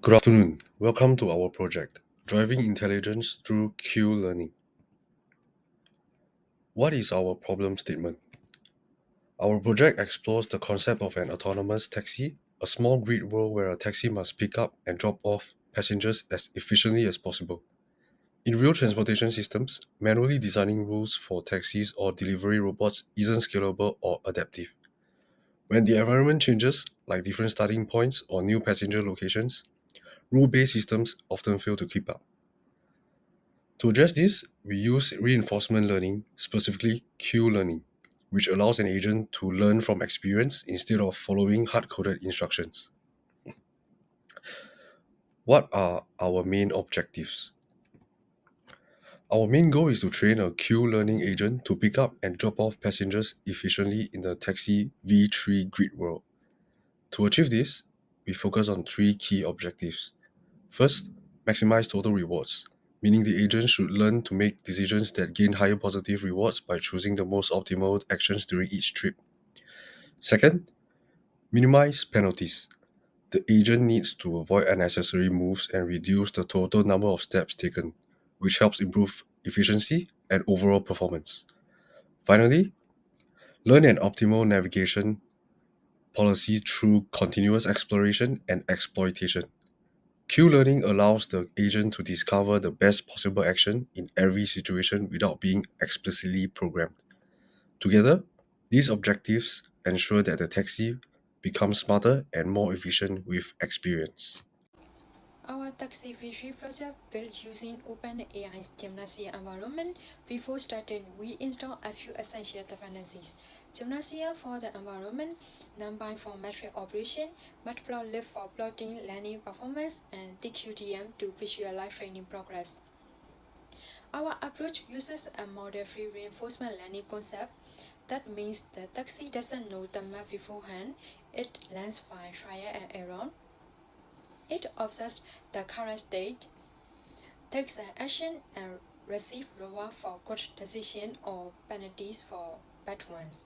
Good afternoon. Welcome to our project, Driving Intelligence Through Q Learning. What is our problem statement? Our project explores the concept of an autonomous taxi, a small grid world where a taxi must pick up and drop off passengers as efficiently as possible. In real transportation systems, manually designing rules for taxis or delivery robots isn't scalable or adaptive. When the environment changes, like different starting points or new passenger locations, rule-based systems often fail to keep up. To address this, we use reinforcement learning, specifically Q learning, which allows an agent to learn from experience instead of following hard coded instructions. What are our main objectives? Our main goal is to train a Q learning agent to pick up and drop off passengers efficiently in the taxi V3 grid world. To achieve this, we focus on three key objectives. First, maximize total rewards, meaning the agent should learn to make decisions that gain higher positive rewards by choosing the most optimal actions during each trip. Second, minimize penalties. The agent needs to avoid unnecessary moves and reduce the total number of steps taken, which helps improve efficiency and overall performance. Finally, learn an optimal navigation policy through continuous exploration and exploitation. Q learning allows the agent to discover the best possible action in every situation without being explicitly programmed. Together, these objectives ensure that the taxi becomes smarter and more efficient with experience. Our taxi vision project built using OpenAI's Gymnasia environment. Before starting, we installed a few essential dependencies. Gymnasia for the environment, NumPy for metric operation, Matplotlib for plotting learning performance, and TQDM to visualize training progress. Our approach uses a model-free reinforcement learning concept. That means the taxi doesn't know the map beforehand. It learns by trial and error. It observes the current state, takes an action, and receives reward for good decision or penalties for bad ones.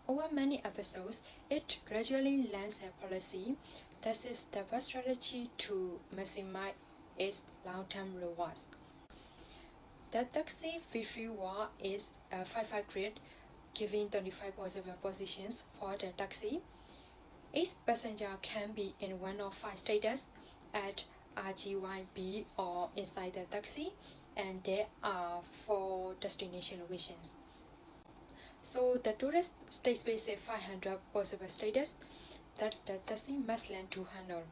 Over many episodes, it gradually learns a policy. This is the best strategy to maximize its long-term rewards. The taxi victory war is a 5-5 grid, giving 25 possible positions for the taxi. Each passenger can be in one of 5 status at RGYB or inside the taxi, and there are 4 destination locations. So the tourist state space is 500 possible status that the taxi must learn to handle.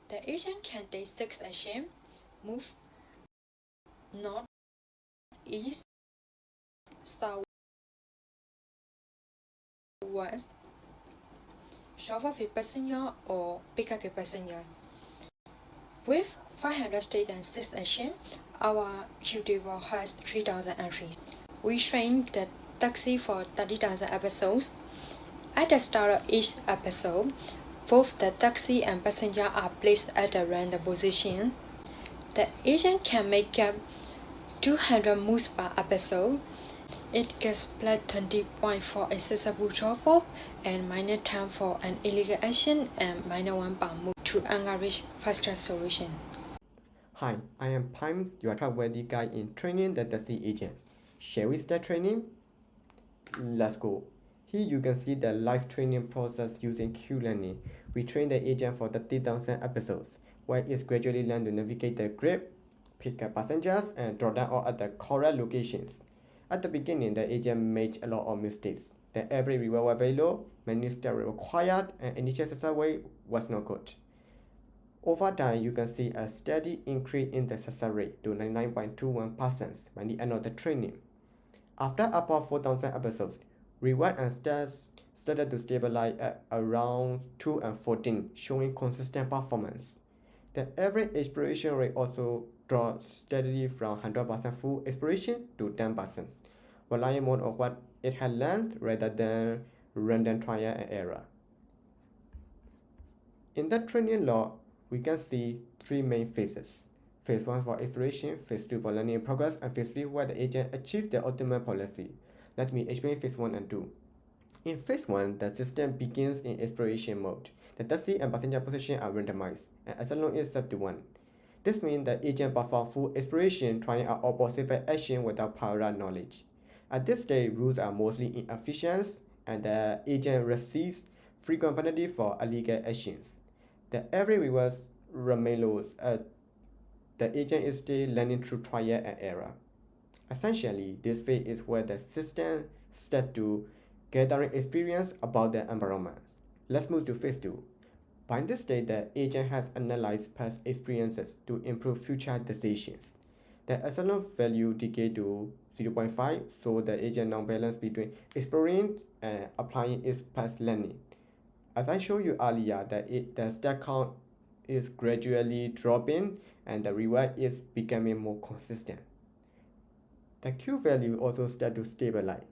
The agent can take 6 actions: move north, east, south, west, drop off a passenger or pick up a passenger. With 500 state and 6 actions, our Qtable has 3,000 entries. We trained the taxi for 30,000 episodes. At the start of each episode, both the taxi and passenger are placed at a random position. The agent can make up 200 moves per episode. It gets plus 20 points for a successful drop-off and minus 10 for an illegal action and minus 1 per move to encourage faster solution. Hi, I am Pimes, your trustworthy guide in training the taxi agent. Shall we start training? Let's go. Here you can see the live training process using Q-Learning. We train the agent for 30,000 episodes, where it gradually learns to navigate the grid, pick up passengers, and draw them all at the correct locations. At the beginning, the agent made a lot of mistakes. The average reward was very low, many steps were required, and initial success rate was not good. Over time, you can see a steady increase in the success rate to 99.21% by the end of the training. After about 4,000 episodes, reward and stats started to stabilize at around 2 and 14, showing consistent performance. The average exploration rate also dropped steadily from 100% full exploration to 10%, relying more on what it had learned rather than random trial and error. In the training log, we can see 3 main phases. Phase 1 for exploration, Phase 2 for learning in progress, and Phase 3 where the agent achieves the ultimate policy. Let me explain Phase 1 and 2. In phase 1, the system begins in exploration mode. The taxi and passenger position are randomized, and epsilon is set to 1. This means the agent performs full exploration, trying out all possible action without prior knowledge. At this stage, rules are mostly inefficient, and the agent receives frequent penalty for illegal actions. The average rewards remain low as the agent is still learning through trial and error. Essentially, this phase is where the system starts to gathering experience about the environment. Let's move to phase 2. By this stage, the agent has analyzed past experiences to improve future decisions. The epsilon value decayed to 0.5, so the agent now balance between exploring and applying its past learning. As I showed you earlier, the stack count is gradually dropping and the reward is becoming more consistent. The Q value also started to stabilize,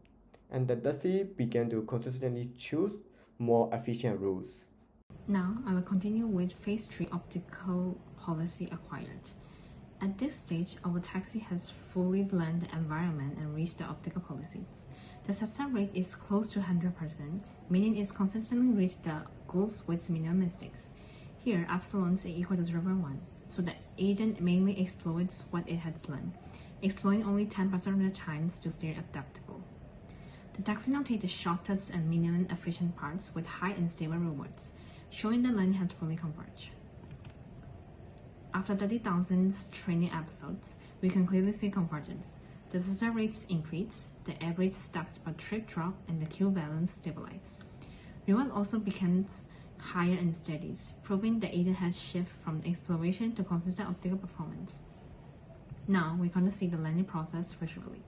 and the DASI began to consistently choose more efficient routes. Now, I will continue with phase 3 optical policy acquired. At this stage, our taxi has fully learned the environment and reached the optical policies. The success rate is close to 100%, meaning it's consistently reached the goals with minimum mistakes. Here, epsilon is equal to 0.1, so the agent mainly exploits what it has learned, exploring only 10% of the times to stay adaptable. The taxi now takes the shortest and minimum efficient parts with high and stable rewards, showing the learning has fully converged. After 30,000 training episodes, we can clearly see convergence. The success rates increase, the average steps per trip drop, and the Q value stabilize. Reward also becomes higher and steady, proving the agent has shifted from exploration to consistent optical performance. Now, we're going to see the learning process visually.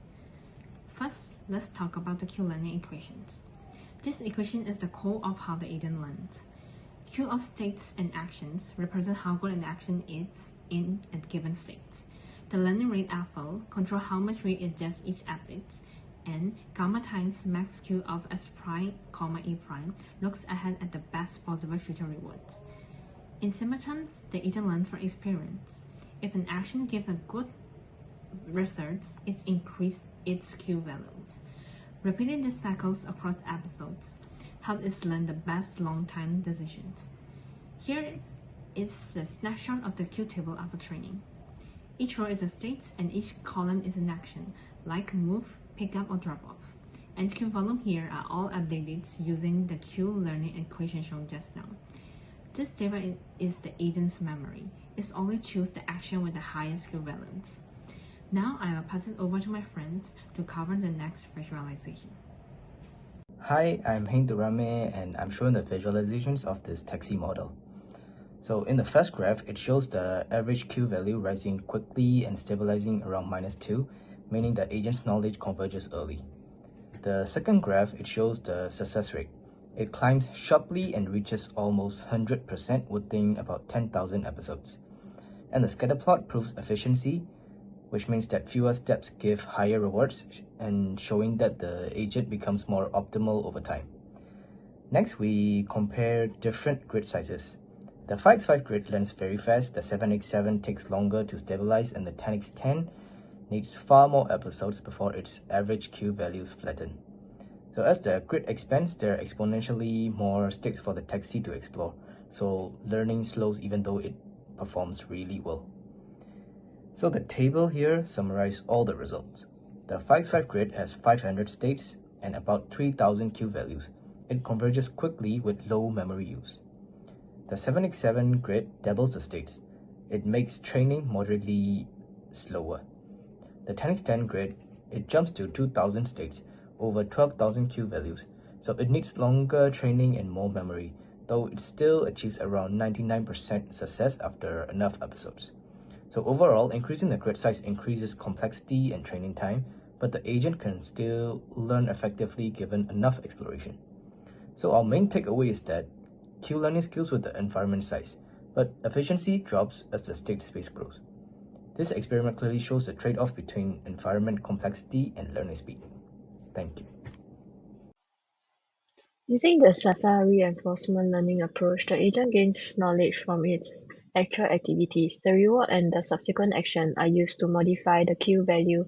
First, let's talk about the Q learning equations. This equation is the core of how the agent learns. Q of states and actions represent how good an action is in a given state. The learning rate FL controls how much rate it gets each update, and gamma times max Q of S prime, E prime looks ahead at the best possible future rewards. In simple terms, the agent learns from experience. If an action gives a good results, it increases its Q values. Repeating these cycles across episodes helps it learn the best long-time decisions. Here is a snapshot of the Q table after training. Each row is a state and each column is an action, like move, pick up, or drop off. And Q volume here are all updated using the Q learning equation shown just now. This table is the agent's memory. It only chooses the action with the highest Q values. Now I will pass it over to my friends to cover the next visualization. Hi, I'm Hindu Rame and I'm showing the visualizations of this taxi model. So in the first graph, it shows the average Q value rising quickly and stabilizing around -2, meaning the agent's knowledge converges early. The second graph, it shows the success rate. It climbs sharply and reaches almost 100% within about 10,000 episodes. And the scatter plot proves efficiency, which means that fewer steps give higher rewards and showing that the agent becomes more optimal over time. Next, we compare different grid sizes. The 5x5 grid learns very fast, the 7x7 takes longer to stabilize, and the 10x10 needs far more episodes before its average Q values flatten. So as the grid expands, there are exponentially more stakes for the taxi to explore, so learning slows even though it performs really well. So the table here summarizes all the results. The 5x5 grid has 500 states and about 3,000 Q values. It converges quickly with low memory use. The 7x7 grid doubles the states. It makes training moderately slower. The 10x10 grid, it jumps to 2,000 states, over 12,000 Q values, so it needs longer training and more memory, though it still achieves around 99% success after enough episodes. So overall, increasing the grid size increases complexity and training time, but the agent can still learn effectively given enough exploration. So our main takeaway is that Q learning skills with the environment size, but efficiency drops as the state space grows. This experiment clearly shows the trade-off between environment complexity and learning speed. Thank you. Using the SASA reinforcement learning approach, the agent gains knowledge from its actual activities. The reward and the subsequent action are used to modify the Q value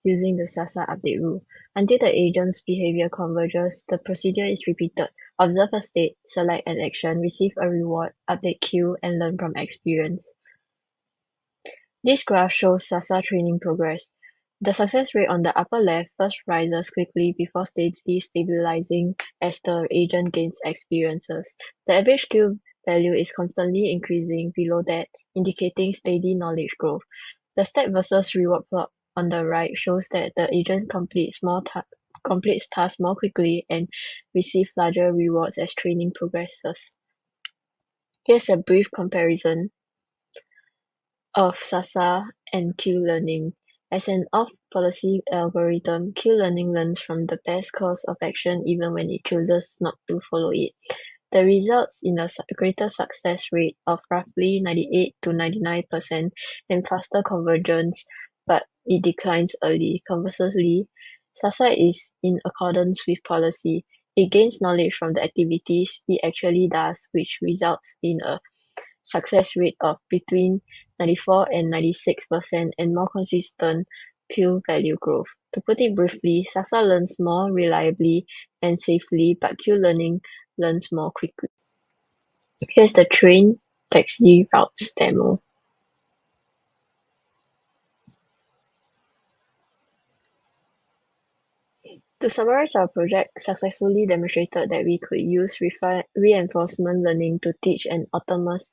using the SASA update rule. Until the agent's behavior converges, the procedure is repeated. Observe a state, select an action, receive a reward, update queue, and learn from experience. This graph shows SASA training progress. The success rate on the upper left first rises quickly before steadily stabilizing as the agent gains experiences. The average queue value is constantly increasing below that, indicating steady knowledge growth. The step versus reward plot on the right shows that the agent completes tasks more quickly and receives larger rewards as training progresses. Here's a brief comparison of SASA and Q-learning. As an off-policy algorithm, Q-learning learns from the best course of action even when it chooses not to follow it. The results in a greater success rate of roughly 98 to 99% and faster convergence, but it declines early. Conversely, SASA is in accordance with policy. It gains knowledge from the activities it actually does, which results in a success rate of between 94 and 96% and more consistent Q value growth. To put it briefly, SASA learns more reliably and safely, but Q learning learns more quickly. Here's the train taxi routes demo. To summarize, our project successfully demonstrated that we could use reinforcement learning to teach an autonomous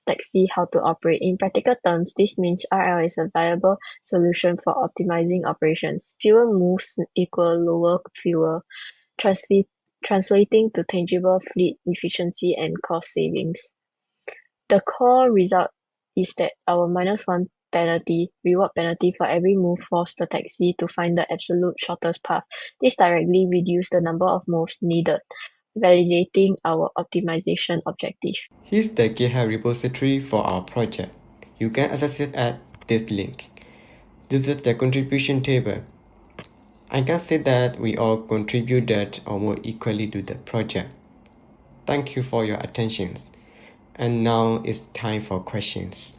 taxi how to operate. In practical terms, this means RL is a viable solution for optimizing operations. Fewer moves equal lower fuel, translating to tangible fleet efficiency and cost savings. The core result is that our -1 reward penalty for every move forced the taxi to find the absolute shortest path. This directly reduced the number of moves needed, validating our optimization objective. Here's the GitHub repository for our project. You can access it at this link. This is the contribution table. I can say that we all contributed almost equally to the project. Thank you for your attention. And now it's time for questions.